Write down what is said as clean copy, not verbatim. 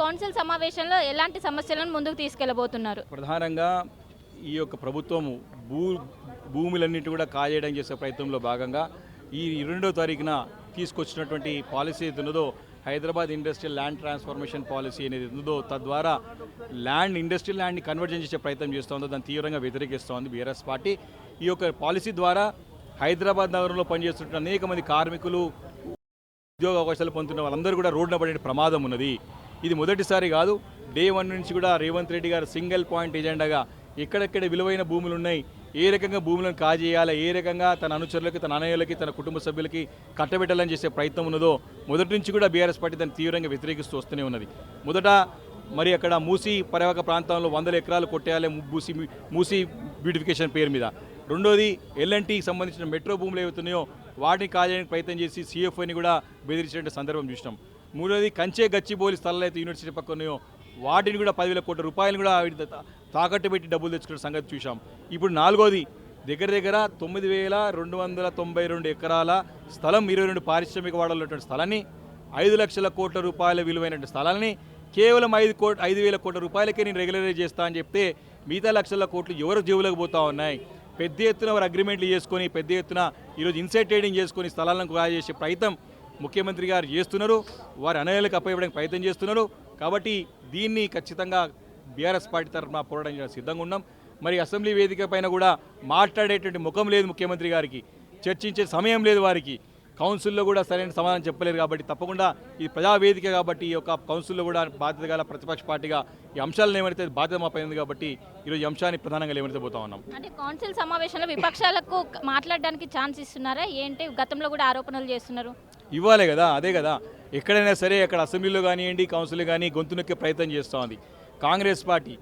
Council సమావేశంలో ఎలాంటి సమస్యలను ముందుకు తీసుకెళ్లబోతున్నారు? ప్రధానంగా ఈ యొక్క ప్రభుత్వము భూములన్నిటి కూడా కాజేయడం చేసే ప్రయత్నంలో భాగంగా ఈ 2వ తారీఖున తీసుకొచ్చినటువంటి పాలసీ ఏదున్నదో Hyderabad industrial land transformation policy అనేది ఉందో తద్వారా ఇండస్ట్రియల్ ల్యాండ్ని కన్వర్జన్ చేసే ప్రయత్నం చేస్తుందో దాన్ని తీవ్రంగా వ్యతిరేకిస్తోంది బీఆర్ఎస్ పార్టీ. ఈ యొక్క పాలసీ ద్వారా హైదరాబాద్ నగరంలో పనిచేస్తున్న అనేక మంది కార్మికులు ఉద్యోగ అవకాశాలు పొందుతున్న వాళ్ళందరూ కూడా రోడ్డున పడే ప్రమాదం ఉన్నది. ఇది మొదటిసారి కాదు, డే 1 నుంచి కూడా రేవంత్ రెడ్డి గారు సింగిల్ పాయింట్ ఎజెండాగా ఎక్కడెక్కడ విలువైన భూములు ఉన్నాయి, ఏ రకంగా భూములను కాజేయాలి, ఏ రకంగా తన అనుచరులకి, తన అనయ్యలకి, తన కుటుంబ సభ్యులకి కట్టబెట్టాలని చేసే ప్రయత్నం ఉన్నదో మొదటి నుంచి కూడా బీఆర్ఎస్ పార్టీ దాన్ని తీవ్రంగా వ్యతిరేకిస్తూ వస్తూనే ఉన్నది. మొదట మరి అక్కడ మూసీ పరివాహక ప్రాంతంలో 100 ఎకరాలు కొట్టేయాలి మూసీ బ్యూటిఫికేషన్ పేరు మీద. రెండోది ఎల్ఎన్టీకి సంబంధించిన మెట్రో భూములు ఏవైతున్నాయో వాటిని కాజేయడానికి ప్రయత్నం చేసి సిఎఫ్ఐని కూడా బెదిరించిన సందర్భం చూసినాం. మూడోది కంచే గచ్చిబౌలి స్థలాలు అయితే యూనివర్సిటీ పక్కన ఉన్నాయో వాటిని కూడా 10,000 కోట్ల రూపాయలు కూడా తాకట్టు పెట్టి డబ్బులు తెచ్చుకున్న సంగతి చూసాం. ఇప్పుడు నాలుగోది దగ్గర 9,292 ఎకరాల స్థలం 22 పారిశ్రామిక వాడలో ఉన్నటువంటి స్థలాన్ని 5 లక్షల కోట్ల రూపాయల విలువైన స్థలాన్ని కేవలం 5,000 కోట్ల రూపాయలకే నేను రెగ్యులరైజ్ చేస్తా అని చెప్తే మిగతా లక్షల కోట్లు ఎవరు జేబులకు పోతా ఉన్నాయి. పెద్ద ఎత్తున వారు అగ్రిమెంట్లు చేసుకొని పెద్ద ఎత్తున ఈరోజు ఇన్సైడ్ ట్రేడింగ్ చేసుకొని స్థలాలను చేసే ప్రయత్నం ముఖ్యమంత్రి గారు చేస్తున్నారు. వారి అనయాలకు అప్పయ్యడానికి ప్రయత్నం చేస్తున్నారు. కాబట్టి దీన్ని ఖచ్చితంగా బీఆర్ఎస్ పార్టీ తరఫున పోరాటం చేయడానికి సిద్ధంగా ఉన్నాం. మరి అసెంబ్లీ వేదిక పైన కూడా మాట్లాడేటువంటి ముఖం లేదు ముఖ్యమంత్రి గారికి, చర్చించే సమయం లేదు వారికి, కౌన్సిల్లో కూడా సరైన సమాధానం చెప్పలేరు. కాబట్టి తప్పకుండా ఇది ప్రజావేదిక కాబట్టి ఈ యొక్క కౌన్సిల్లో కూడా బాధ్యత గల ప్రతిపక్ష పార్టీగా ఈ అంశాలను ఏమైతే బాధ్యత మాపై ఉంది కాబట్టి ఈరోజు ఈ అంశాన్ని ప్రధానంగా ఏమైతే పోతా ఉన్నాం. అంటే కౌన్సిల్ సమావేశంలో విపక్షాలకు మాట్లాడడానికి ఛాన్స్ ఇస్తున్నారా ఏంటి? గతంలో కూడా ఆరోపణలు చేస్తున్నారు. ఇవ్వాలి కదా, అదే కదా. ఎక్కడైనా సరే అక్కడ అసెంబ్లీలో కానివ్వండి, కౌన్సిల్లో కానీ గొంతు నొక్కే ప్రయత్నం చేస్తూ ఉంది కాంగ్రెస్ పార్టీ.